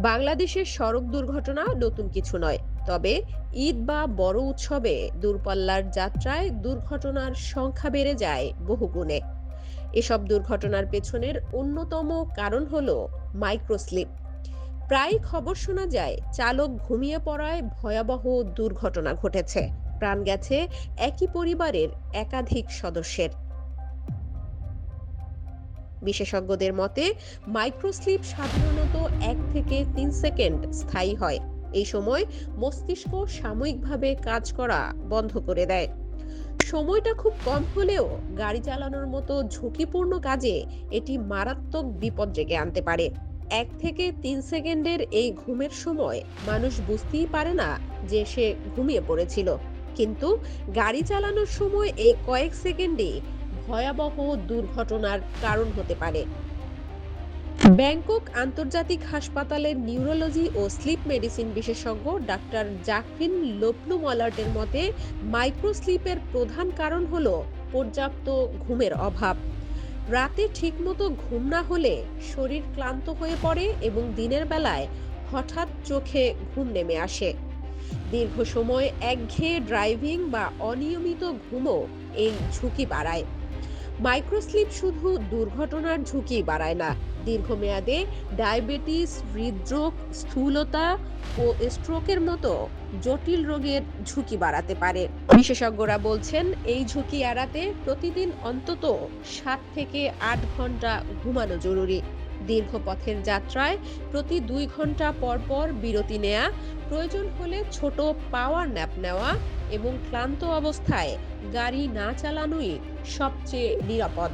বাংলাদেশের সড়ক দুর্ঘটনা নতুন কিছু নয়। তবে ঈদ বা বড় উৎসবে দূরপাল্লার যাত্রায় দুর্ঘটনার সংখ্যা বেড়ে যায় বহুগুণে। এসব দুর্ঘটনার পেছনের অন্যতম কারণ হলো মাইক্রোস্লিপ। প্রায় খবর শোনা যায় চালক ঘুমিয়ে পড়ায় ভয়াবহ দুর্ঘটনা ঘটেছে, প্রাণ গেছে একই পরিবারের একাধিক সদস্যের। বিশেষজ্ঞদের মতে মাইক্রোস্লিপ সাধারণত 1 থেকে 3 সেকেন্ড স্থায়ী হয়। এই সময় মস্তিষ্ক সাময়িকভাবে কাজ করা বন্ধ করে দেয়। সময়টা খুব কম হলেও গাড়ি চালানোর মতো ঝুঁকিপূর্ণ কাজে এটি মারাত্মক বিপদ ডেকে আনতে পারে। 1 থেকে 3 সেকেন্ডের এই ঘুমের সময় মানুষ বুঝতেই পারে না যে সে ঘুমিয়ে পড়েছিল, কিন্তু গাড়ি চালানোর সময় এই কয়েক সেকেন্ডে ভয়াবহ দুর্ঘটনার কারণ হতে পারে। ব্যাংকক আন্তর্জাতিক হাসপাতালের নিউরোলজি ও স্লিপ মেডিসিন বিশেষজ্ঞ ডাক্তার জাকরিন লোপলু মলার্টের মতে মাইক্রোস্লিপের প্রধান কারণ হলো পর্যাপ্ত ঘুমের অভাব। রাতে ঠিকমতো ঘুম না হলে শরীর ক্লান্ত হয়ে পড়ে এবং দিনের বেলায় হঠাৎ চোখে ঘুম নেমে আসে। দীর্ঘ সময় একঘেয়ে ড্রাইভিং বা অনিয়মিত ঘুমও এই ঝুঁকি বাড়ায়। মাইক্রোস্লিপ শুধু দুর্ঘটনার ঝুঁকি বাড়ায় না, দীর্ঘমেয়াদে ডায়াবেটিস, হৃদরোগ, স্থূলতা ও স্ট্রোকের মতো জটিল রোগের ঝুঁকি বাড়াতে পারে। বিশেষজ্ঞরা বলছেন এই ঝুঁকি এড়াতে প্রতিদিন অন্তত 7 থেকে 8 ঘন্টা ঘুমানো জরুরি। দীর্ঘ পথের যাত্রায় প্রতি 2 ঘন্টা পর পর বিরতি নেওয়া, প্রয়োজন হলে ছোট পাওয়ার ন্যাপ নেওয়া এবং ক্লান্ত অবস্থায় গাড়ি না চালানোই সবচেয়ে নিরাপদ।